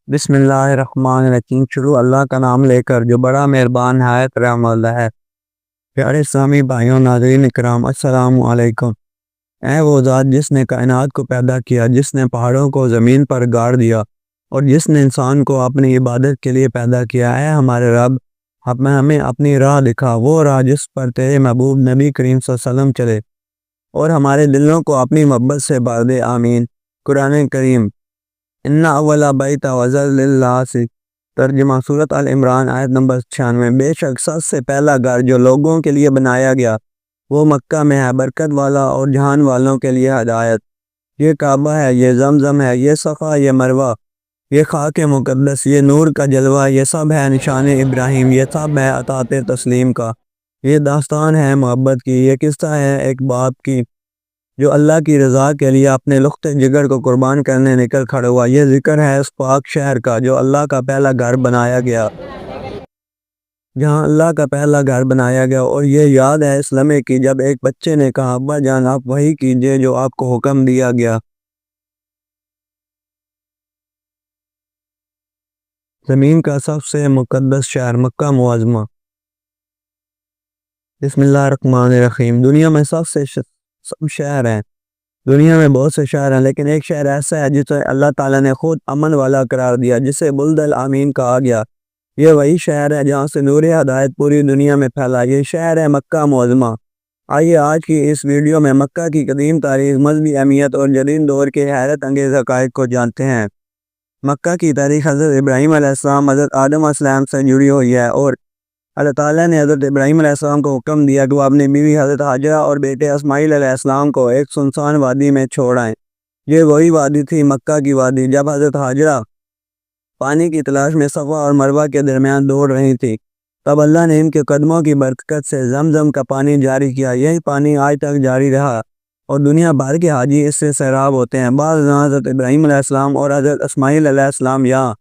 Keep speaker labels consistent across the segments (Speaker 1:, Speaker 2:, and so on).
Speaker 1: بسم اللہ الرحمن الرحیم۔ شروع اللہ کا نام لے کر جو بڑا مہربان نہایت رحم والا ہے۔ پیارے اسلامی بھائیوں ناظرین اکرام، السلام علیکم۔ اے وہ ذات جس نے کائنات کو پیدا کیا، جس نے پہاڑوں کو زمین پر گاڑ دیا اور جس نے انسان کو اپنی عبادت کے لیے پیدا کیا ہے، ہمارے رب ہمیں اپنی راہ دکھا، وہ راہ جس پر تیرے محبوب نبی کریم صلی اللہ علیہ وسلم چلے، اور ہمارے دلوں کو اپنی محبت سے بھر دے، آمین۔ قرآن کریم ان اول بیت وضع للناس، ترجمہ سورۃ ال عمران آیت نمبر 96۔ بے شک سب سے پہلا گھر جو لوگوں کے لیے بنایا گیا وہ مکہ میں ہے، برکت والا اور جہان والوں کے لیے ہدایت۔ یہ کعبہ ہے، یہ زمزم ہے، یہ صفا، یہ مروہ، یہ خاک مقدس، یہ نور کا جلوہ، یہ سب ہے نشان ابراہیم، یہ سب ہے اطاعت تسلیم کا۔ یہ داستان ہے محبت کی، یہ قصہ ہے ایک باپ کی جو اللہ کی رضا کے لیے اپنے لخت جگر کو قربان کرنے نکل کھڑا ہوا۔ یہ ذکر ہے اس پاک شہر کا جو اللہ کا پہلا گھر بنایا گیا، جہاں اللہ کا پہلا گھر بنایا گیا، اور یہ یاد ہے اس لمحے کی جب ایک بچے نے کہا، ابا جان آپ وہی کیجئے جو آپ کو حکم دیا گیا۔ زمین کا سب سے مقدس شہر مکہ معظمہ۔ بسم اللہ الرحمن الرحیم۔ دنیا میں سب شہر ہیں، دنیا میں بہت سے شہر ہیں، لیکن ایک شہر ایسا ہے جسے اللہ تعالیٰ نے خود امن والا قرار دیا، جسے بلد الامین کہا گیا۔ یہ وہی شہر ہے جہاں سے نور ہدایت پوری دنیا میں پھیلا۔ یہ شہر ہے مکہ معظمہ۔ آئیے آج کی اس ویڈیو میں مکہ کی قدیم تاریخ، مذہبی اہمیت اور جدید دور کے حیرت انگیز حقائق کو جانتے ہیں۔ مکہ کی تاریخ حضرت ابراہیم علیہ السلام، حضرت آدم علیہ السلام سے جڑی ہوئی ہے، اور اللہ تعالیٰ نے حضرت ابراہیم علیہ السلام کو حکم دیا کہ وہ اپنی بیوی حضرت حاجرہ اور بیٹے اسماعیل علیہ السلام کو ایک سنسان وادی میں چھوڑ آئیں۔ یہ وہی وادی تھی، مکہ کی وادی، جب حضرت حاجرہ پانی کی تلاش میں صفا اور مروہ کے درمیان دوڑ رہی تھی، تب اللہ نے ان کے قدموں کی برکت سے زمزم کا پانی جاری کیا۔ یہی پانی آج تک جاری رہا اور دنیا بھر کے حاجی اس سے سیراب ہوتے ہیں۔ بعد ازاں حضرت ابراہیم علیہ السلام اور حضرت اسماعیل علیہ السلام یہاں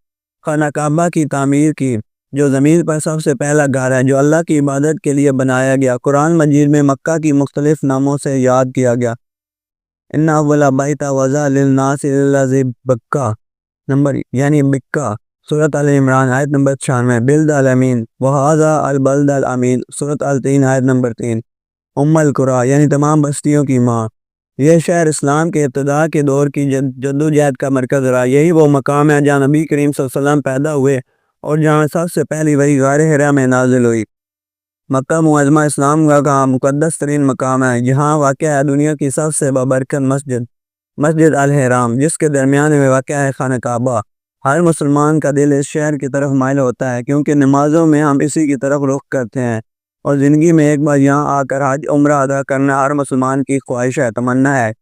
Speaker 1: خانہ کعبہ کی تعمیر کی، جو زمین پر سب سے پہلا گھر ہے جو اللہ کی عبادت کے لیے بنایا گیا۔ قرآن مجید میں مکہ کی مختلف ناموں سے یاد کیا گیا۔ ان اول بیت وضع للناس للذی بکہ، یعنی بکہ، سورۃ ال عمران آیت نمبر 96۔ بلد الامین وہذا البلد الامین، سورۃ ال3 آیت نمبر 3۔ القریٰ، یعنی تمام بستیوں کی ماں۔ یہ شہر اسلام کے ابتداء کے دور کی جدوجہد کا مرکز رہا۔ یہی وہ مقام ہے جہاں نبی کریم صلی اللہ علیہ وسلم پیدا ہوئے اور جہاں سب سے پہلی وحی غار حرا میں نازل ہوئی۔ مکہ معظمہ اسلام کا مقدس ترین مقام ہے۔ یہاں واقع ہے دنیا کی سب سے بابرکت مسجد الحرام، جس کے درمیان میں واقع ہے خانہ کعبہ۔ ہر مسلمان کا دل اس شہر کی طرف مائل ہوتا ہے، کیونکہ نمازوں میں ہم اسی کی طرف رخ کرتے ہیں، اور زندگی میں ایک بار یہاں آ کر حج عمرہ ادا کرنا ہر مسلمان کی خواہش ہے، تمنا ہے۔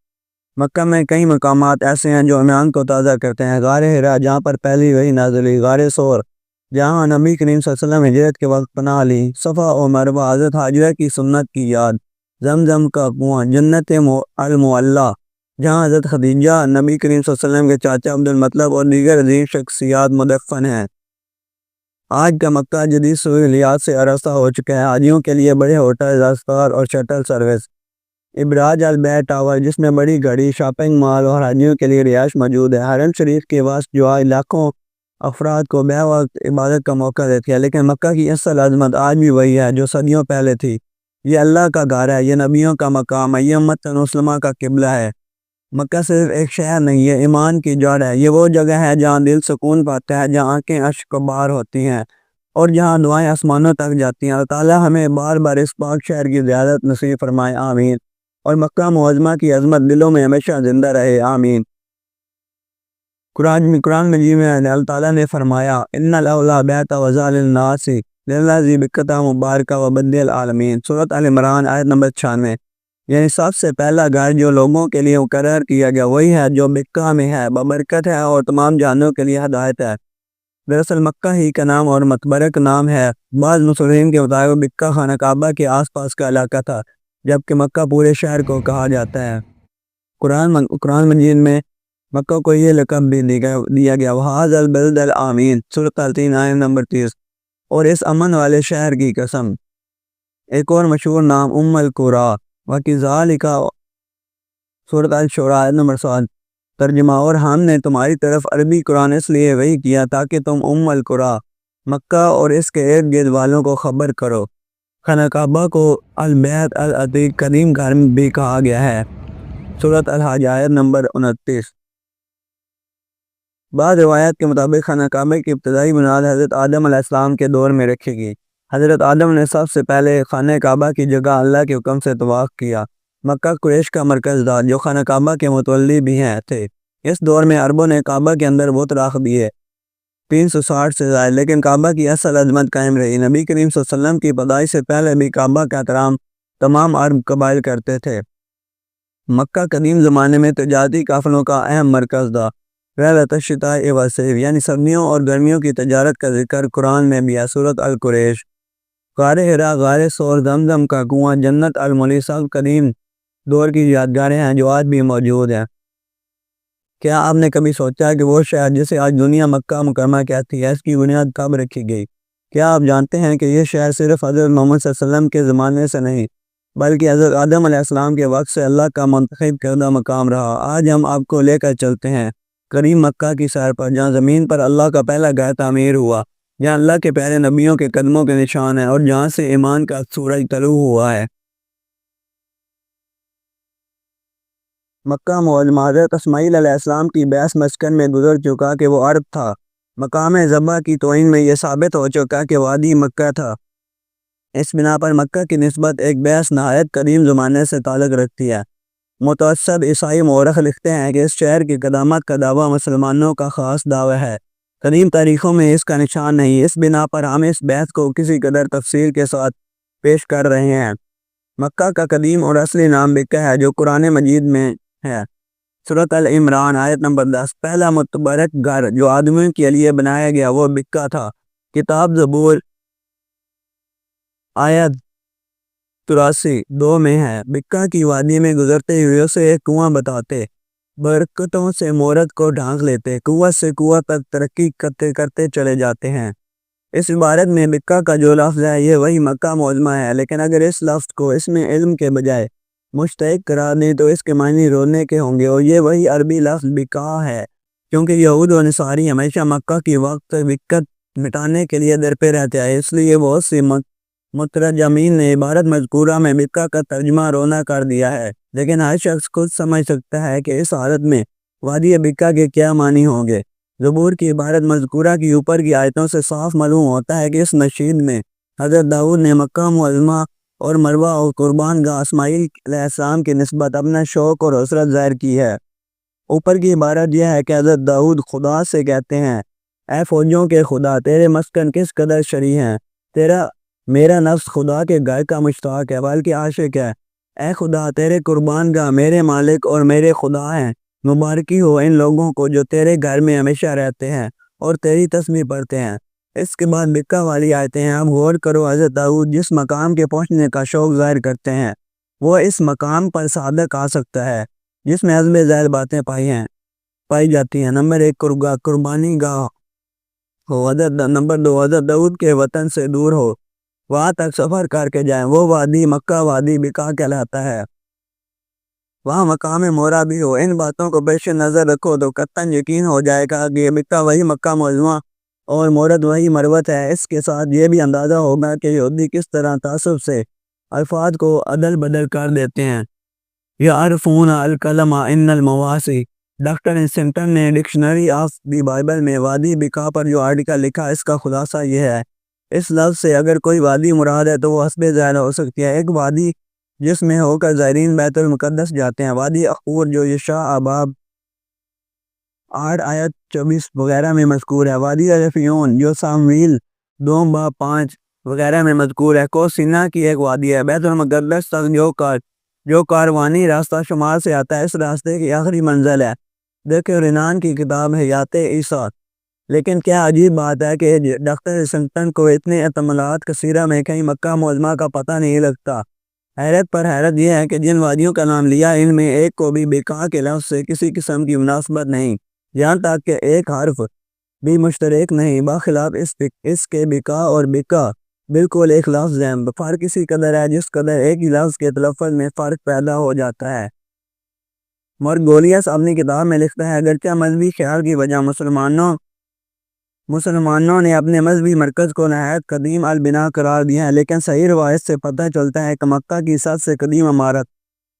Speaker 1: مکہ میں کئی مقامات ایسے ہیں جو ایمان کو تازہ کرتے ہیں۔ غار حرا، جہاں پر پہلی وحی نازل ہوئی۔ غار ثور، جہاں نبی کریم صلی اللہ علیہ وسلم ہجرت کے وقت پناہ لی۔ صفا و مروہ، حضرت حاجرہ کی سنت کی یاد۔ زمزم کا کنواں، جنت المعلیٰ، جہاں حضرت خدیجہ، نبی کریم صلی اللہ علیہ وسلم کے چاچا عبد المطلب اور دیگر عظیم شخصیات مدفن ہیں۔ آج کا مکہ جدید سہولیات سے آراستہ ہو چکا ہے۔ حاجیوں کے لیے بڑے ہوٹل، رستار اور شٹل سروس۔ ابراج البیت ٹاور، جس میں بڑی گھڑی، شاپنگ مال اور حاجیوں کے لیے رہائش موجود ہے۔ حرم شریف کے وسط جو آج لاکھوں افراد کو بے وقت عبادت کا موقع دیتی ہے، لیکن مکہ کی اصل عظمت آج بھی وہی ہے جو صدیوں پہلے تھی۔ یہ اللہ کا گھر ہے، یہ نبیوں کا مقام ہے، یہ امت مسلمہ کا قبلہ ہے۔ مکہ صرف ایک شہر نہیں، یہ ایمان کی جڑ ہے۔ یہ وہ جگہ ہے جہاں دل سکون پاتا ہے، جہاں آنکھیں اشک بار ہوتی ہیں اور جہاں دعائیں آسمانوں تک جاتی ہیں۔ اللہ تعالیٰ ہمیں بار بار اس پاک شہر کی زیارت نصیب فرمائے، آمین، اور مکہ معظمہ کی عظمت دلوں میں ہمیشہ زندہ رہے، آمین۔ قرآن مجید میں اللہ تعالیٰ نے فرمایا، ان الاول بیت وضع للناس للذی بکہ مبارکہ وبدع العالمین، سورۃ ال عمران آیت نمبر 96۔ یعنی سب سے پہلا گھر جو لوگوں کے لیے مقرر کیا گیا وہی ہے جو مکہ میں ہے، بابرکت ہے اور تمام جہانوں کے لیے ہدایت ہے۔ دراصل مکہ ہی کا نام اور مقبرہ کا نام ہے۔ بعض مصورین کے مطابق مکہ خانہ کعبہ کے آس پاس کا علاقہ تھا، جبکہ مکہ پورے شہر کو کہا جاتا ہے۔ قرآن مجید میں مکہ کو یہ لقب بھی دیا گیا، وَهَٰذَا الْبَلْدَ الْآمِينَ، سورۃ ال3 آیت نمبر 30۔ اور اس امن والے شہر کی قسم۔ ایک اور مشہور نام القریٰ، وَكَذَٰلِكَ، سورۃ الشعراء آیت نمبر 7۔ ترجمہ: اور ہم نے تمہاری طرف عربی قرآن اس لیے وحی کیا تاکہ تم القرا مکہ اور اس کے ارد گرد والوں کو خبر کرو۔ خانہ کعبہ کو البیت العتیق قدیم گھر بھی کہا گیا ہے۔ سورۃ الحج آیت نمبر 29۔ بعض روایات کے مطابق خانہ کعبہ کی ابتدائی بنیاد حضرت آدم علیہ السلام کے دور میں رکھی گئی۔ حضرت آدم نے سب سے پہلے خانہ کعبہ کی جگہ اللہ کے حکم سے طواف کیا۔ مکہ قریش کا مرکز تھا جو خانہ کعبہ کے متولی بھی تھے۔ اس دور میں عربوں نے کعبہ کے اندر بت رکھ دیے 360 سے زائد، لیکن کعبہ کی اصل عظمت قائم رہی۔ نبی کریم صلی اللہ علیہ وسلم کی پیدائش سے پہلے بھی کعبہ کا احترام تمام عرب قبائل کرتے تھے۔ مکہ قدیم زمانے میں تجارتی قافلوں کا اہم مرکز تھا۔ رحلۃ الشتاء والصیف یعنی سردیوں اور گرمیوں کی تجارت کا ذکر قرآن میں بھی ہے۔ سورۃ القریش، غار حرا، غار ثور، زمزم کا کنواں، جنت الملی سب قدیم دور کی یادگاریں ہیں جو آج بھی موجود ہیں۔ کیا آپ نے کبھی سوچا کہ وہ شہر جسے آج دنیا مکہ مکرمہ کہتی ہے اس کی بنیاد کب رکھی گئی؟ کیا آپ جانتے ہیں کہ یہ شہر صرف حضرت محمد صلی اللہ علیہ وسلم کے زمانے سے نہیں بلکہ حضرت آدم علیہ السلام کے وقت سے اللہ کا منتخب کردہ مقام رہا؟ آج ہم آپ کو لے کر چلتے ہیں قریب مکہ کی سیر پر، جہاں زمین پر اللہ کا پہلا گھر تعمیر ہوا، جہاں اللہ کے پیارے نبیوں کے قدموں کے نشان ہیں اور جہاں سے ایمان کا سورج طلوع ہوا ہے۔ مکہ معظمہ حضرت اسماعیل علیہ السلام کی بیس مسکن میں گزر چکا کہ وہ عرب تھا۔ مقام ذبح کی توہین میں یہ ثابت ہو چکا کہ وادی مکہ تھا۔ اس بنا پر مکہ کی نسبت ایک بیس نہایت قدیم زمانے سے تعلق رکھتی ہے۔ متعصب عیسائی مورخ لکھتے ہیں کہ اس شہر کی قدامت کا دعویٰ مسلمانوں کا خاص دعویٰ ہے، قدیم تاریخوں میں اس کا نشان نہیں۔ اس بنا پر ہم اس بیس کو کسی قدر تفصیل کے ساتھ پیش کر رہے ہیں۔ مکہ کا قدیم اور اصلی نام بکہ ہے جو قرآن مجید میں ہے۔ سورۃ العمران آیت نمبر 10۔ پہلا متبرک گھر جو آدمیوں کے لیے بنایا گیا وہ بکہ تھا۔ کتاب زبور آیت 83-2 میں ہے۔ بکہ کی وادی میں گزرتے ہوئے اسے ایک کنواں بتاتے، برکتوں سے مورد کو ڈھانک لیتے، قوت سے قوت تک ترقی کرتے کرتے چلے جاتے ہیں۔ اس عبارت میں بکہ کا جو لفظ ہے یہ وہی مکہ معظمہ ہے، لیکن اگر اس لفظ کو اس میں علم کے بجائے مشتق قرار دیں تو اس کے معنی رونے کے ہوں گے، اور یہ وہی عربی لفظ بکا ہے، کیونکہ یہود و نصاری ہمیشہ مکہ کی وقت بکت مٹانے کے لیے درپے رہتے ہیں۔ اس لیے بہت سی مترجمین نے عبارت مذکورہ میں بکہ کا ترجمہ رونا کر دیا ہے، لیکن ہر شخص خود سمجھ سکتا ہے کہ اس حالت میں وادی بکہ کے کیا معنی ہوں گے۔ زبور کی عبارت مذکورہ کی اوپر کی آیتوں سے صاف معلوم ہوتا ہے کہ اس نشید میں حضرت داؤد نے مکہ معظمہ اور مروہ اور قربان گاہ اسماعیل علیہ السلام کی نسبت اپنا شوق اور حسرت ظاہر کی ہے۔ اوپر کی عبارت یہ ہے کہ حضرت داؤد خدا سے کہتے ہیں، اے فوجوں کے خدا، تیرے مسکن کس قدر شریح ہیں، میرا نفس خدا کے گھر کا مشتاق ہے بلکہ عاشق ہے۔ اے خدا، تیرے قربان گاہ میرے مالک اور میرے خدا ہیں۔ مبارکی ہو ان لوگوں کو جو تیرے گھر میں ہمیشہ رہتے ہیں اور تیری تسبیح پڑھتے ہیں۔ اس کے بعد بکہ والی آیتیں ہیں۔ اب غور کرو، حضرت داؤد جس مقام کے پہنچنے کا شوق ظاہر کرتے ہیں وہ اس مقام پر صادق آ سکتا ہے جس میں عزم ظاہر باتیں پائی جاتی ہیں۔ نمبر 1 قربانی گاہ ہو۔ نمبر 2 حضرت داؤد کے وطن سے دور ہو، وہاں تک سفر کر کے جائیں۔ وہ وادی مکہ وادی بکا کہلاتا ہے۔ وہاں مقام مورا بھی ہو۔ ان باتوں کو پیش نظر رکھو تو قطعاً یقین ہو جائے گا کہ بکہ وہی مکہ معظمہ اور مورد وہی مروت ہے۔ اس کے ساتھ یہ بھی اندازہ ہوگا کہ یہودی کس طرح تعصب سے الفاظ کو عدل بدل کر دیتے ہیں۔ یعرفون الکلمہ ان المواسی۔ ڈاکٹر انسنگٹن نے ڈکشنری آف دی بائبل میں وادی بکا پر جو آرٹیکل لکھا اس کا خلاصہ یہ ہے، اس لفظ سے اگر کوئی وادی مراد ہے تو وہ حسب ظاہر ہو سکتی ہے۔ ایک وادی جس میں ہو کر زائرین بیت المقدس جاتے ہیں۔ وادی اخور جو یشاع باب 8 آیت 24 وغیرہ میں مذکور ہے۔ وادی رفیون جو سامویل 2 باب 5 وغیرہ میں مذکور ہے۔ کو سینا کی ایک وادی ہے۔ بیت المقدس تک جو کاروانی راستہ شمال سے آتا ہے اس راستے کی آخری منزل ہے۔ دیکھیں رینان کی کتاب حیات عیسیٰ۔ لیکن کیا عجیب بات ہے کہ ڈاکٹر انسنگٹن کو اتنے اطلاعات کثیرہ میں کہیں مکہ معظمہ کا پتہ نہیں لگتا۔ حیرت پر حیرت یہ ہے کہ جن وادیوں کا نام لیا ان میں ایک کو بھی بکا کے لفظ سے کسی قسم کی مناسبت نہیں، یہاں تک کہ ایک حرف بھی مشترک نہیں۔ باخلاف اس کے بکا اور بکا بالکل ایک لفظ ہیں۔ فرق اسی قدر ہے جس قدر ایک ہی لفظ کے تلفظ میں فرق پیدا ہو جاتا ہے۔ مارگولیس اپنی کتاب میں لکھتا ہے اگرچہ مذہبی خیال کی وجہ مسلمانوں نے اپنے مذہبی مرکز کو نہایت قدیم البنا قرار دیا ہے، لیکن صحیح روایت سے پتہ چلتا ہے کہ مکہ کی سب سے قدیم عمارت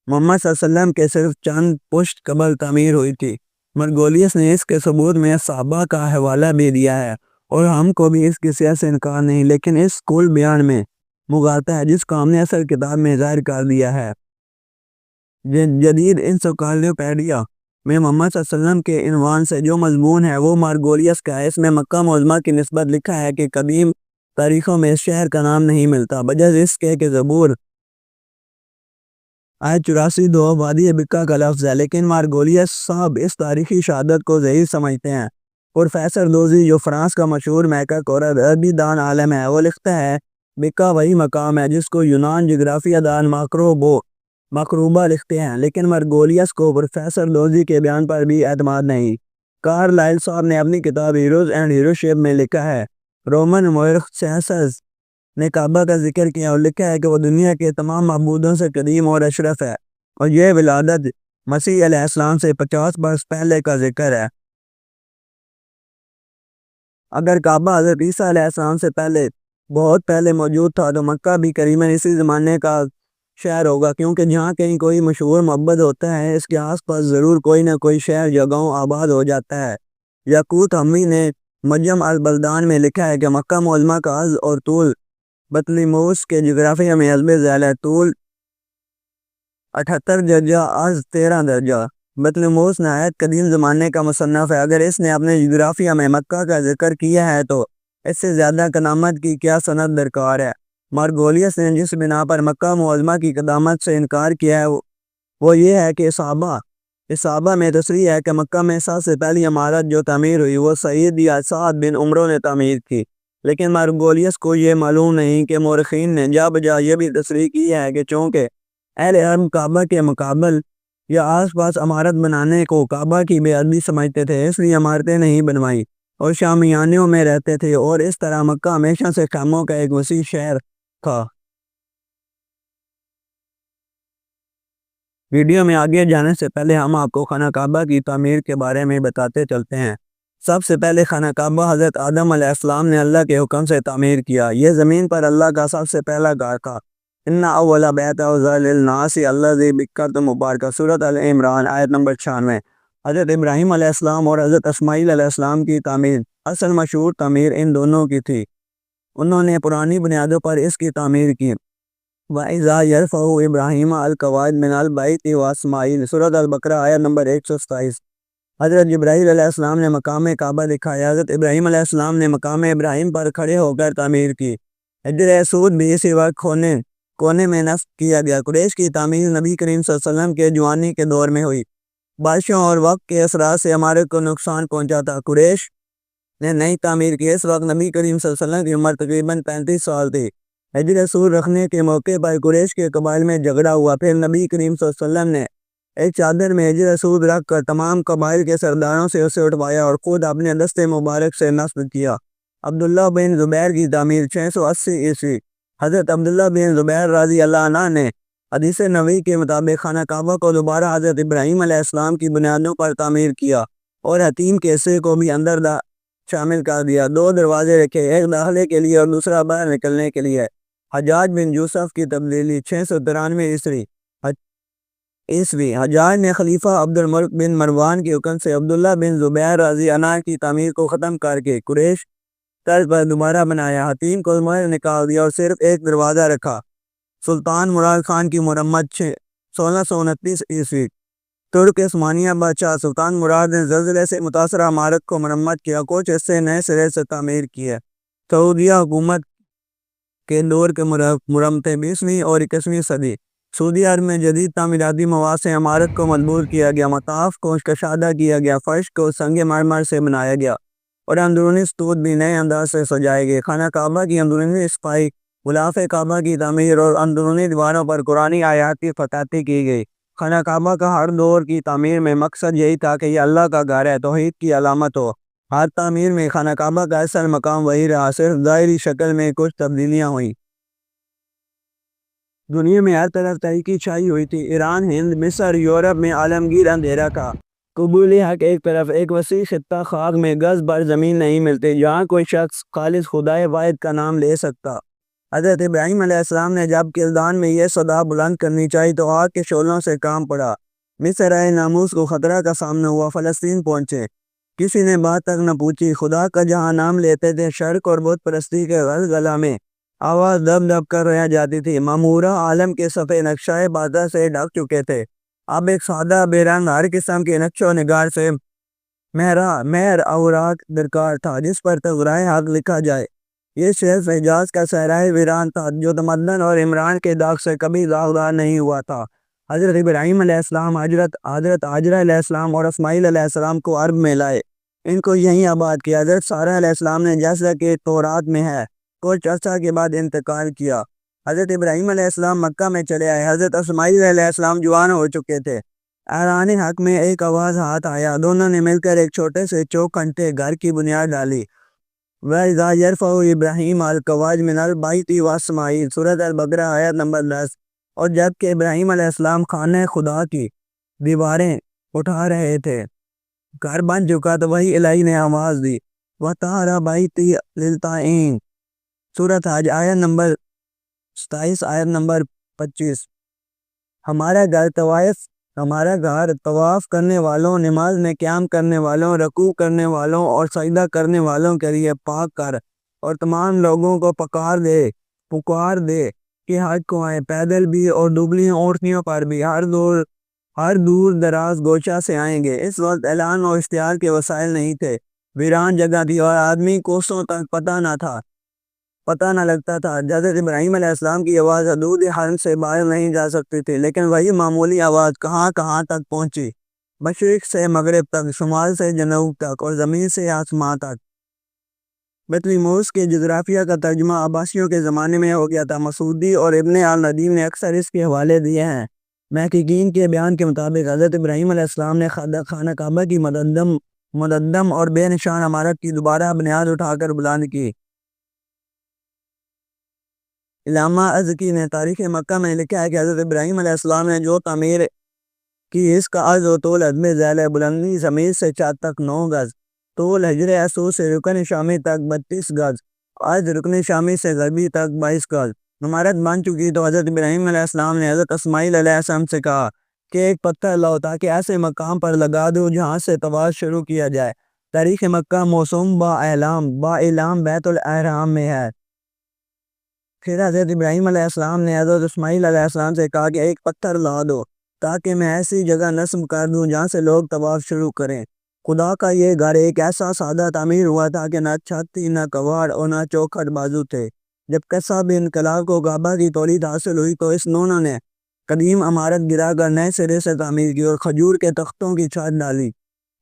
Speaker 1: محمد صلی اللہ علیہ وسلم کے صرف چند پشت قبل تعمیر ہوئی تھی۔ مارگولیس نے اس کے ثبوت میں صحابہ کا حوالہ بھی دیا ہے اور ہم کو بھی اس کی صحت سے انکار نہیں، لیکن اس کل بیان میں مغالطہ ہے جس کو ہم نے اصل کتاب میں ظاہر کر دیا ہے۔ جدید انسائکلوپیڈیا میں محمد صلی اللہ علیہ وسلم کے عنوان سے جو مضمون ہے وہ مارگولیس کا ہے۔ اس میں مکہ معظمہ کی نسبت لکھا ہے کہ قدیم تاریخوں میں اس شہر کا نام نہیں ملتا، بجز اس کے کہ زبور آیت 84 دو وادی بکا کا لفظ ہے، لیکن مارگولیس صاحب اس تاریخی شہادت کو ضعیف سمجھتے ہیں۔ پروفیسر دوزی جو فرانس کا مشہور محقق اور عربی دان عالم ہے، وہ لکھتا ہے بکا وہی مقام ہے جس کو یونان جغرافیہ دان مقروبہ لکھتے ہیں، لیکن مارگولیس کو پروفیسر دوزی کے بیان پر بھی اعتماد نہیں۔ کارلائل صاحب نے اپنی کتاب ہیروز اینڈ ہیروشپ میں لکھا ہے رومن مورخ سیسس نے کعبہ کا ذکر کیا اور لکھا ہے کہ وہ دنیا کے تمام معبودوں سے قدیم اور اشرف ہے، اور یہ ولادت مسیح علیہ السلام سے 50 برس پہلے کا ذکر ہے۔ اگر کعبہ حضرت عیسیٰ علیہ السلام سے بہت پہلے موجود تھا تو مکہ بھی قریباً اسی زمانے کا شہر ہوگا، کیونکہ جہاں کہیں کوئی مشہور معبد ہوتا ہے اس کے آس پاس ضرور کوئی نہ کوئی شہر یا گاؤں آباد ہو جاتا ہے۔ یاقوت حموی نے مجم البلدان میں لکھا ہے کہ مکہ معظمہ کا عرض اور طول بطلیموس کے جغرافیہ میں حسب ذیل ہے، طول 78 درجہ، عرض 13 درجہ۔ بطلیموس نہایت قدیم زمانے کا مصنف ہے، اگر اس نے اپنے جغرافیہ میں مکہ کا ذکر کیا ہے تو اس سے زیادہ قدامت کی کیا سند درکار ہے۔ مارگولیس نے جس بنا پر مکہ معظمہ کی قدامت سے انکار کیا ہے وہ یہ ہے کہ صحابہ میں تصریح ہے کہ مکہ میں سب سے پہلی عمارت جو تعمیر ہوئی وہ سید یا سعد بن عمرو نے تعمیر کی، لیکن مارگولیس کو یہ معلوم نہیں کہ مورخین نے جا بجا یہ بھی تصریح کی ہے کہ چونکہ اہل عرب کعبہ کے مقابل یا آس پاس عمارت بنانے کو کعبہ کی بے ادبی سمجھتے تھے، اس لیے عمارتیں نہیں بنوائیں اور شامیانوں میں رہتے تھے، اور اس طرح مکہ ہمیشہ سے خیموں کا ایک وسیع شہر تھا۔ ویڈیو میں آگے جانے سے پہلے ہم آپ کو خانہ کعبہ کی تعمیر کے بارے میں بتاتے چلتے ہیں۔ سب سے پہلے خانہ کعبہ حضرت آدم علیہ السلام نے اللہ کے حکم سے تعمیر کیا۔ یہ زمین پر اللہ کا سب سے پہلا گھر تھا۔ ان اول بیت وضع للناس الذی ببکۃ مبارکہ، سورۃ ال عمران آیت نمبر 96۔ حضرت ابراہیم علیہ السلام اور حضرت اسماعیل علیہ السلام کی تعمیر اصل مشہور تعمیر ان دونوں کی تھی، انہوں نے پرانی بنیادوں پر اس کی تعمیر کی۔ وَإِذَا يَرْفَعُ إِبْرَاهِيمَ الْقَوَاعِدَ مِنَ الْبَيْتِ وَإِسْمَاعِیلُ، سورۃ البقرہ آیت نمبر 127۔ حضرت جبرائیل علیہ السلام نے مقام کعبہ دکھایا، حضرت ابراہیم علیہ السلام نے مقام ابراہیم پر کھڑے ہو کر تعمیر کی۔ حجر اسود بھی اسی وقت کونے میں نصب کیا گیا۔ قریش کی تعمیر نبی کریم صلی اللہ علیہ وسلم کے جوانی کے دور میں ہوئی، بارشوں اور وقت کے اثرات سے عمارت کو نقصان پہنچا تھا۔ قریش نے نئی تعمیر کی، اس وقت نبی کریم صلی اللہ علیہ وسلم کی عمر تقریباً 35 سال تھی۔ حجر اسود رکھنے کے موقع پر قریش کے قبائل میں جھگڑا ہوا، پھر نبی کریم صلی اللہ علیہ وسلم نے ایک چادر میں حجر اسود رکھ کر تمام قبائل کے سرداروں سے اسے اٹھوایا اور خود اپنے دستے مبارک سے نصب کیا۔ عبداللہ بن زبیر کی تعمیر 680 عیسوی، حضرت عبداللہ بن زبیر رضی اللہ عنہ نے حدیث نبوی کے مطابق خانہ کعبہ کو دوبارہ حضرت ابراہیم علیہ السلام کی بنیادوں پر تعمیر کیا اور حتیم کے حصے کو بھی اندر شامل کر دیا۔ 2 دروازے رکھے، ایک داخلے کے لیے اور دوسرا باہر نکلنے کے لیے۔ حجاج بن یوسف کی تبدیلی 693 عیسوی، حجاج نے خلیفہ عبد الملک بن مروان کے حکم سے عبداللہ بن زبیر رضی اللہ عنہ کی تعمیر کو ختم کر کے قریش طرز پر دوبارہ بنایا، حتیم کو باہر نکال دیا اور صرف ایک دروازہ رکھا۔ سلطان مراد خان کی مرمت 1629 عیسوی، ترک عثمانیہ بادشاہ سلطان مراد نے زلزلے سے متاثرہ عمارت کو مرمت کیا، کچھ حصے نئے سرے سے تعمیر کیے۔ سعودیہ حکومت کے دور کے مرمتیں 20ویں اور 21ویں صدی، سعودی عرب میں جدید تعمیراتی مواد سے عمارت کو مضبوط کیا گیا، مطاف کو کشادہ کیا گیا، فرش کو سنگ مرمر سے بنایا گیا اور اندرونی سطوح بھی نئے انداز سے سجائے گئے۔ خانہ کعبہ کی اندرونی صفائی، غلاف کعبہ کی تعمیر اور اندرونی دیواروں پر قرآنی آیات کی خطاطی کی گئی۔ خانہ کعبہ کا ہر دور کی تعمیر میں مقصد یہی تھا کہ یہ اللہ کا گھر ہے، توحید کی علامت ہو۔ ہر تعمیر میں خانہ کعبہ کا اصل مقام وہی رہا، صرف ظاہری شکل میں کچھ تبدیلیاں ہوئیں۔ دنیا میں ہر طرف تحریکی چھائی ہوئی تھی۔ ایران، ہند، مصر، یورپ میں عالمگیر اندھیرا تھا۔ قبول حق ایک طرف، ایک وسیع خطہ خاک میں گز بھر زمین نہیں ملتی جہاں کوئی شخص خالص خدائے واحد کا نام لے سکتا۔ حضرت ابراہیم علیہ السلام نے جب کلدان میں یہ صدا بلند کرنی چاہی تو آگ کے شعلوں سے کام پڑا۔ مصر آئے ناموس کو خطرہ کا سامنا ہوا، فلسطین پہنچے، کسی نے بات تک نہ پوچھی۔ خدا کا جہاں نام لیتے تھے، شرک اور بت پرستی کے غلغلہ میں آواز دب دب کر رہ جاتی تھی۔ معمورہ عالم کے صفحے نقشۂ بازا سے ڈھک چکے تھے۔ اب ایک سادہ بے رنگ ہر قسم کے نقش و نگار سے مہر اوراق درکار تھا جس پر تغرائے حق لکھا جائے۔ یہ صرف حجاز کا صحرائے ویران تھا جو تمدن اور عمران کے داغ سے کبھی داغدار نہیں ہوا تھا۔ حضرت ابراہیم علیہ السلام حضرت ہاجرہ علیہ السلام اور اسماعیل علیہ السلام کو عرب میں لائے، ان کو یہیں آباد کیا۔ حضرت سارہ علیہ السلام نے جیسا کہ تورات میں ہے کچھ عرصہ کے بعد انتقال کیا۔ حضرت ابراہیم علیہ السلام مکہ میں چلے آئے۔ حضرت اسماعیل علیہ السلام جوان ہو چکے تھے۔ اعلان حق میں ایک آواز ہاتھ آیا، دونوں نے مل کر ایک چھوٹے سے چوکھٹے گھر کی بنیاد ڈالی۔ وَإِذَا يَرْفَعُ إِبْرَاهِيمُ الْقَوَاعِدَ مِنَ الْبَيْتِ وَإِسْمَاعِیلُ، سورۃ البقرہ آیت نمبر 10۔ اور جب کہ ابراہیم علیہ السلام خانہ خدا کی دیواریں اٹھا رہے تھے، گھر بن چکا تو وہی الہی نے آواز دی، وَطَہَّرَ بَيْتِیَ لِلطَّائِفِینَ، سورۃ حج آیت نمبر 27 آیت نمبر 25۔ ہمارا گھر طواف کرنے والوں، نماز میں قیام کرنے والوں، رکوع کرنے والوں اور سجدہ کرنے والوں کے لیے پاک کر، اور تمام لوگوں کو پکار دے کہ حج کو آئیں، پیدل بھی اور دبلی اونٹنیوں پر بھی، ہر دور دراز گوشہ سے آئیں گے۔ اس وقت اعلان و اشتہار کے وسائل نہیں تھے، ویران جگہ تھی اور آدمی کوسوں تک پتہ نہ لگتا تھا۔ حضرت ابراہیم علیہ السلام کی آواز حدود حرم سے باہر نہیں جا سکتی تھی، لیکن وہی معمولی آواز کہاں تک پہنچی، مشرق سے مغرب تک، شمال سے جنوب تک اور زمین سے آسمان تک۔ بطلیموس کے جغرافیہ کا ترجمہ عباسیوں کے زمانے میں ہو گیا تھا۔ مسعودی اور ابن الندیم نے اکثر اس کے حوالے دیے ہیں۔ محققین کے بیان کے مطابق حضرت ابراہیم علیہ السلام نے خانہ کعبہ کی مددم اور بے نشان عمارت کی دوبارہ بنیاد اٹھا کر بلند کی۔ علامہ ازکی نے تاریخ مکہ میں لکھا ہے کہ حضرت ابراہیم علیہ السلام نے جو تعمیر کی اس کا عرض و طول عدم ذیل ہے۔ بلندی زمین سے چھت تک 9 گز، طول حجر اسود سے رکن شامی تک 32 گز، عرض رکن شامی سے غربی تک 22 گز۔ عمارت بن چکی تو حضرت ابراہیم علیہ السلام نے حضرت اسماعیل علیہ السلام سے کہا کہ ایک پتھر لاؤ تاکہ ایسے مقام پر لگا دو جہاں سے طواف شروع کیا جائے۔ تاریخ مکہ موسوم با اعلام بیت الاحرام میں ہے۔ پھر حضرت ابراہیم علیہ السلام نے حضرت اسماعیل علیہ السلام سے کہا کہ ایک پتھر لا دو تاکہ میں ایسی جگہ نصب کر دوں جہاں سے لوگ طواف شروع کریں۔ خدا کا یہ گھر ایک ایسا سادہ تعمیر ہوا تھا کہ نہ چھت تھی، نہ کواڑ اور نہ چوکھٹ بازو تھے۔ جب قصب انقلاب کو کعبہ کی تولید حاصل ہوئی تو اس نونوں نے قدیم عمارت گرا کر نئے سرے سے تعمیر کی اور کھجور کے تختوں کی چھت ڈالی۔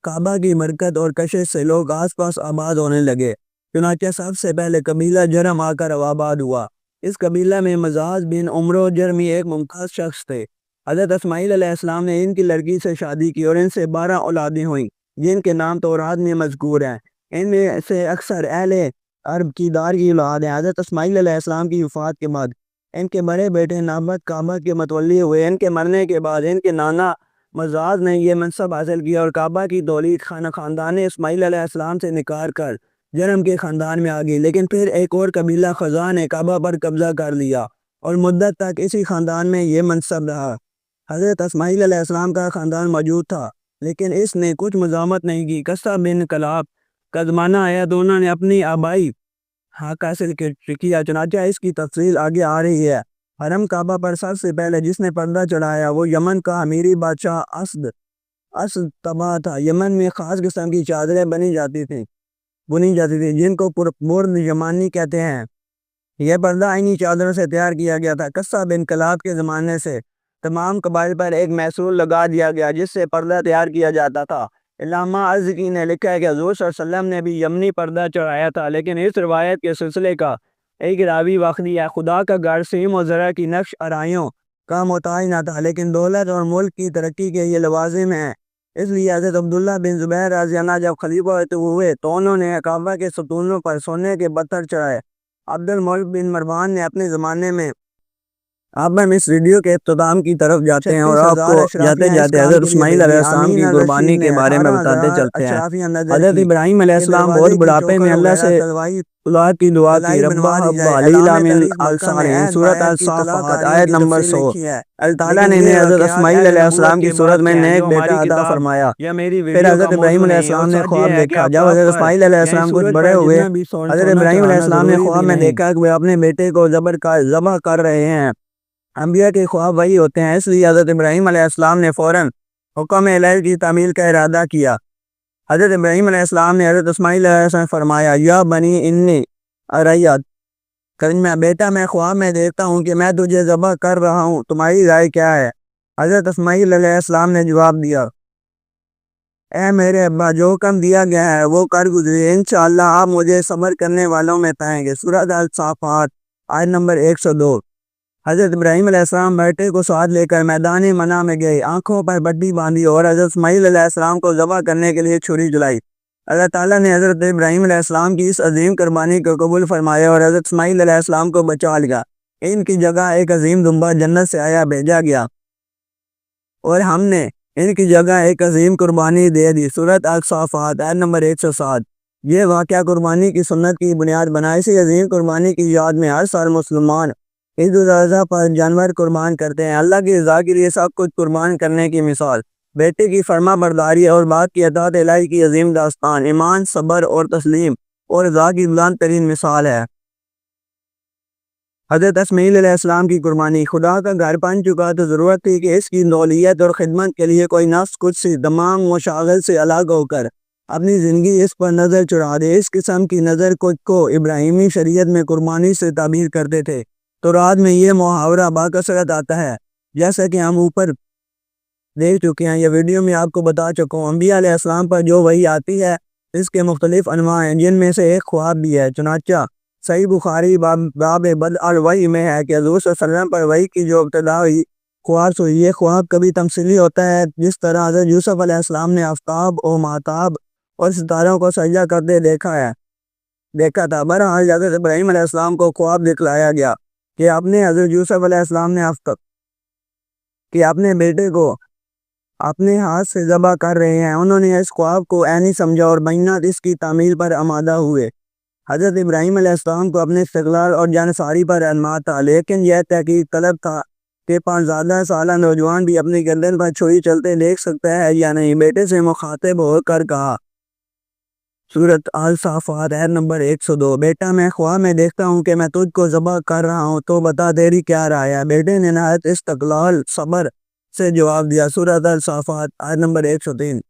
Speaker 1: کعبہ کی برکت اور کشش سے لوگ آس پاس آباد ہونے لگے، چنانچہ سب سے پہلے قبیلہ جرم آ کر آباد ہوا۔ اس قبیلہ میں مزاج بن عمرو جرمی ایک ممتاز شخص تھے۔ حضرت اسماعیل علیہ السلام نے ان کی لڑکی سے شادی کی اور ان سے 12 اولادیں ہوئیں جن کے نام تورات میں مذکور ہیں۔ ان میں سے اکثر اہل عرب کی دار کی اولاد ہیں۔ حضرت اسماعیل علیہ السلام کی وفات کے بعد ان کے بڑے بیٹے نابت کعبہ کے متولی ہوئے۔ ان کے مرنے کے بعد ان کے نانا مزاج نے یہ منصب حاصل کیا اور کعبہ کی تولید خاندان اسماعیل علیہ السلام سے نکال کر جرم کے خاندان میں آ گئی۔ لیکن پھر ایک اور قبیلہ خزاں نے کعبہ پر قبضہ کر لیا اور مدت تک اسی خاندان میں یہ منصب رہا۔ حضرت اسماعیل علیہ السلام کا خاندان موجود تھا لیکن اس نے کچھ مزاحمت نہیں کی۔ قصہ بن انقلاب کا زمانہ آیا تو انہوں نے اپنی آبائی حق حاصل کیا، چنانچہ اس کی تفصیل آگے آ رہی ہے۔ حرم کعبہ پر سب سے پہلے جس نے پردہ چڑھایا وہ یمن کا امیری بادشاہ اسد طبع تھا۔ یمن میں خاص قسم کی چادریں بنی جاتی تھی جن کو پرمرد یمانی کہتے ہیں۔ یہ پردہ انہی چادروں سے تیار کیا گیا تھا۔ قصب انقلاب کے زمانے سے تمام قبائل پر ایک محصول لگا دیا گیا جس سے پردہ تیار کیا جاتا تھا۔ علامہ ازکی نے لکھا ہے کہ حضور صلی اللہ علیہ وسلم نے بھی یمنی پردہ چڑھایا تھا، لیکن اس روایت کے سلسلے کا ایک راوی وقتی ہے۔ خدا کا گھر سیم و زرع کی نقش آرائیوں کا محتاج نہ تھا، لیکن دولت اور ملک کی ترقی کے یہ لوازم ہیں۔ اس لیے حضرت عبداللہ بن زبیر رضی اللہ عنہ جب خلیفہ ہوئے تو انہوں نے کعبہ کے ستونوں پر سونے کے پتھر چڑھائے۔ عبد الملک بن مروان نے اپنے زمانے میں اب ہم اس ویڈیو کے اختتام کی طرف جاتے ہیں اور آپ کو جاتے جاتے حضرت اسماعیل علیہ السلام کی قربانی کے بارے میں بتاتے چلتے ہیں۔ حضرت ابراہیم علیہ السلام بہت بڑھاپے میں اللہ سے اولاد کی دعا کی، ربا حبا لیلا من الصالحین، سورۃ الصافات آیت نمبر 100۔ اللہ تعالیٰ نے انہیں حضرت اسماعیل علیہ السلام کی صورت میں نیک بیٹا عطا فرمایا۔ پھر حضرت ابراہیم علیہ السلام نے خواب دیکھا، جب حضرت اسماعیل علیہ السلام کچھ بڑے ہوئے، حضرت ابراہیم علیہ السلام نے خواب میں دیکھا کہ وہ اپنے بیٹے کو ذبح کر رہے ہیں۔ انبیاء کے خواب وہی ہوتے ہیں، اس لیے حضرت ابراہیم علیہ السلام نے فوراً حکم الہی کی تعمیل کا ارادہ کیا۔ حضرت ابراہیم علیہ السلام نے حضرت اسماعیل علیہ السلام فرمایا، یا بنی انی اریت، بیٹا میں خواب میں دیکھتا ہوں کہ میں تجھے ذبح کر رہا ہوں، تمہاری رائے کیا ہے؟ حضرت اسماعیل علیہ السلام نے جواب دیا، اے میرے ابا، جو حکم دیا گیا ہے وہ کر گزریے، انشاءاللہ آپ مجھے صبر کرنے والوں میں پائیں گے۔ سورۃ الصافات آیت نمبر 102۔ حضرت ابراہیم علیہ السلام بیٹے کو ساتھ لے کر میدان منع میں گئے، آنکھوں پر پٹی باندھی اور حضرت اسماعیل علیہ السلام کو ذبح کرنے کے لیے چھری جلائی۔ اللہ تعالیٰ نے حضرت ابراہیم علیہ السلام کی اس عظیم قربانی کو قبول فرمایا اور حضرت اسماعیل علیہ السلام کو بچا لیا۔ ان کی جگہ ایک عظیم دمبا جنت سے آیا بھیجا گیا اور ہم نے ان کی جگہ ایک عظیم قربانی دے دی۔ سورۃ الصافات آیت نمبر 107۔ یہ واقعہ قربانی کی سنت کی بنیاد بنا۔ اسی عظیم قربانی کی یاد میں ہر سال مسلمان عید الاضحیٰ پر جانور قربان کرتے ہیں۔ اللہ کی رضا کے لیے سب کچھ قربان کرنے کی مثال، بیٹے کی فرما برداری اور باپ کی اطاعت الہی کی عظیم داستان، ایمان، صبر اور تسلیم اور رضا کی بلند ترین مثال ہے۔ حضرت اسماعیل علیہ السلام کی قربانی، خدا کا گھر بن چکا تو ضرورت تھی کہ اس کی نوعیت اور خدمت کے لیے کوئی نفس کچھ سی تمام مشاغل سے الگ ہو کر اپنی زندگی اس پر نظر چڑھا دے۔ اس قسم کی نظر کو ابراہیمی شریعت میں قربانی سے تعبیر کرتے تھے۔ تو رات میں یہ محاورہ باکثرت آتا ہے، جیسا کہ ہم اوپر دیکھ چکے ہیں۔ یہ ویڈیو میں آپ کو بتا چکا ہوں، انبیاء علیہ السلام پر جو وحی آتی ہے اس کے مختلف انواع ہیں، جن میں سے ایک خواب بھی ہے۔ چنانچہ صحیح بخاری باب بدء الوحی میں ہے کہ حضور صلی اللہ علیہ وسلم پر وحی کی جو ابتدا ہوئی خواب سے ہوئی۔ یہ خواب کبھی تمثیلی ہوتا ہے، جس طرح حضرت یوسف علیہ السلام نے آفتاب اور ماہتاب اور ستاروں کو سجدہ کرتے دیکھا تھا۔ بہرحال حضرت ابراہیم علیہ السلام کو خواب دکھلایا گیا کہ اپنے حضرت یوسف علیہ السلام نے کہ اپنے بیٹے کو اپنے ہاتھ سے ذبح کر رہے ہیں۔ انہوں نے اس خواب کو عینی سمجھا اور بینات اس کی تعمیل پر آمادہ ہوئے۔ حضرت ابراہیم علیہ السلام کو اپنے استقلال اور جانثاری پر اعتماد تھا، لیکن یہ تحقیق طلب تھا کہ 5 سالہ نوجوان بھی اپنی گردن پر چھری چلتے دیکھ سکتا ہے یا نہیں۔ بیٹے سے مخاطب ہو کر کہا، سورۃ الصافات آیت نمبر 102، بیٹا میں خواب میں دیکھتا ہوں کہ میں تجھ کو ذبح کر رہا ہوں، تو بتا تیری کیا رائے ہے؟ بیٹے نے نہایت استقلال صبر سے جواب دیا۔ سورۃ الصافات آیت نمبر 103،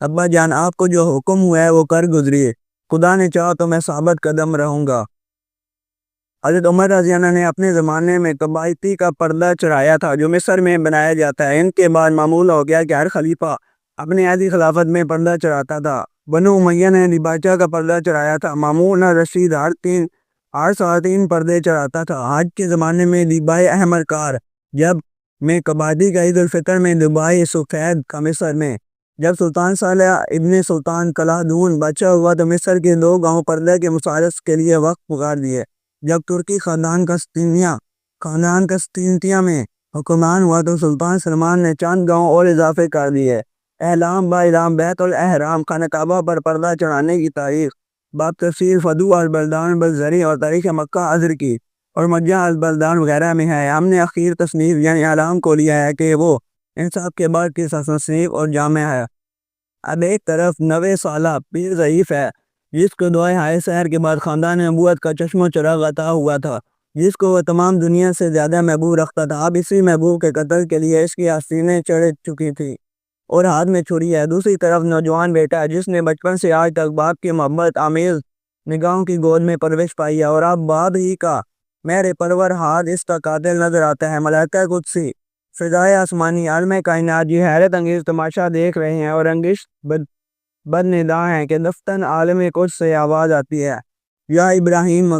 Speaker 1: ابا جان، آپ کو جو حکم ہوا ہے وہ کر گزریے، خدا نے چاہا تو میں ثابت قدم رہوں گا۔ حضرت عمر رضی اللہ عنہ نے اپنے زمانے میں قبائتی کا پردہ چڑھایا تھا جو مصر میں بنایا جاتا ہے۔ ان کے بعد معمول ہو گیا کہ ہر خلیفہ اپنی عہدی خلافت میں پردہ چڑھاتا تھا۔ بنو امیہ نے دیباچہ کا پردہ چڑھایا تھا۔ مامون رشید ہر سال 3 پردے چڑھاتا تھا۔ حج کے زمانے میں دیبائے احمر کار، جب میں قبائتی کا عید الفطر میں دیبائے سفید کا مصر میں، جب سلطان صالح ابن سلطان قلادون بچہ ہوا تو مصر کے 2 گاؤں پردے کے مثالث کے لیے وقف پکار دیے۔ جب ترکی خاندان قسطنطنیہ میں حکمران ہوا تو سلطان سلمان نے چند گاؤں اور اضافے کر دیے۔ اعلام بیت الاحرام خانہ کعبہ پر پردہ چڑھانے کی تاریخ باب تفسیر فتوح البلدان بالزری اور تاریخ مکہ ازرقی اور مجمع البلدان وغیرہ میں ہے۔ ہم نے اخیر تصنیف یعنی اعلام کو لیا ہے کہ وہ ان سب کے بعد کی تصنیف اور جامع ہے۔ اب ایک طرف 9 سالہ پیر ضعیف ہے، جس کو دعائے ہائے سحر کے بعد خاندان نبوت کا چشم و چراغ عطا ہوا تھا، جس کو وہ تمام دنیا سے زیادہ محبوب رکھتا تھا۔ اب اسی محبوب کے قتل کے لیے اس کی آستینیں چڑھ چکی تھی اور ہاتھ میں چھری ہے۔ دوسری طرف نوجوان بیٹا جس نے بچپن سے آج تک باپ کی محبت آمیز نگاہوں کی گود میں پرورش پائی ہے اور اب باپ ہی کا مہر پرور ہاتھ اس کا قاتل نظر آتا ہے۔ ملائکہ قدسی، فضائے آسمانی، عالم کائنات یہ حیرت انگیز تماشا دیکھ رہے ہیں اور انگشت بدندا ہیں کہ دفتن عالم قدس سے آواز آتی ہے، یا ابراہیم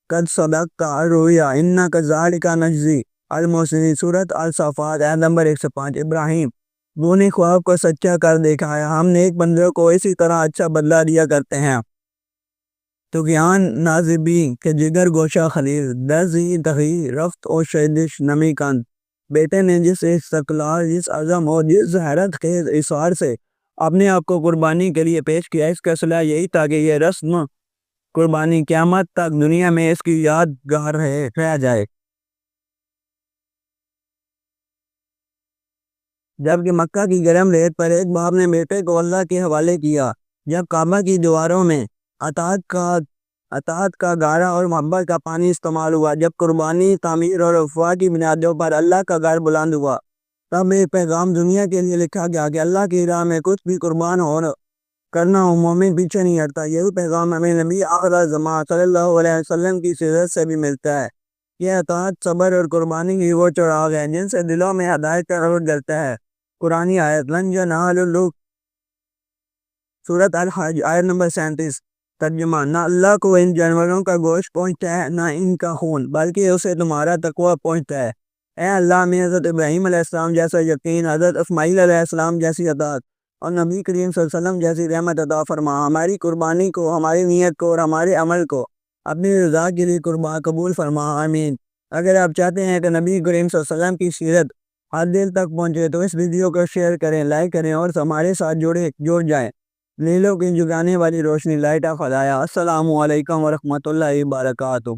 Speaker 1: قد صدقت الرؤیا انا کذالک نجزی المحسنین۔ سورۃ الصافات آیت نمبر 105، ابراہیم، وہ نے خواب کو سچا کر دکھایا، ہم نیک بندوں کو اسی طرح اچھا بدلہ دیا کرتے ہیں۔ تغیان نازبی کے جگر گوشہ خلیل درزی تغی رفت اور شیدش نمی کند بیٹے نے جس استقلال جس عزم اور جس حیرت خیز اصرار سے اپنے آپ کو قربانی کے لیے پیش کیا، اس کا صلح یہی تھا کہ یہ رسم قربانی قیامت تک دنیا میں اس کی یادگار رہ جائے۔ جبکہ مکہ کی گرم ریت پر ایک باپ نے بیٹے کو اللہ کے حوالے کیا، جب کعبہ کی دیواروں میں اطاعت کا گارا اور محبت کا پانی استعمال ہوا، جب قربانی تعمیر اور افواہ کی بنیادوں پر اللہ کا گھر بلند ہوا، تب ایک پیغام دنیا کے لیے لکھا گیا کہ اللہ کی راہ میں کچھ بھی قربان کرنا ہو، مومن پیچھے نہیں ہٹتا۔ یہی پیغام ہمیں نبی آخر زمان صلی اللہ علیہ وسلم کی سیرت سے بھی ملتا ہے۔ یہ اطاعت، صبر اور قربانی کی وہ چراغ ہے جن سے دلوں میں ہدایت کا نور جلتا ہے۔ قرآنی آیت لن ینالوا سورۃ الحج آیت نمبر 37۔ ترجمہ: نہ اللہ کو ان جانوروں کا گوشت پہنچتا ہے نہ ان کا خون، بلکہ اسے تمہارا تقوی پہنچتا ہے۔ اے اللہ، ہمیں حضرت ابراہیم علیہ السلام جیسا یقین، حضرت اسماعیل علیہ السلام جیسی اطاعت اور نبی کریم صلی اللہ علیہ وسلم جیسی رحمت عطا فرما۔ ہماری قربانی کو، ہماری نیت کو اور ہمارے عمل کو اپنی رضا کے لیے قبول فرما، آمین۔ اگر آپ چاہتے ہیں کہ نبی کریم صلی اللہ علیہ وسلم کی سیرت ہر دل تک پہنچے تو اس ویڈیو کو شیئر کریں، لائک کریں اور ہمارے ساتھ جڑ جائیں۔ لیلوں کی جگانے والی روشنی، لائٹ آف ہدایہ۔ السلام علیکم ورحمۃ اللہ وبرکاتہ۔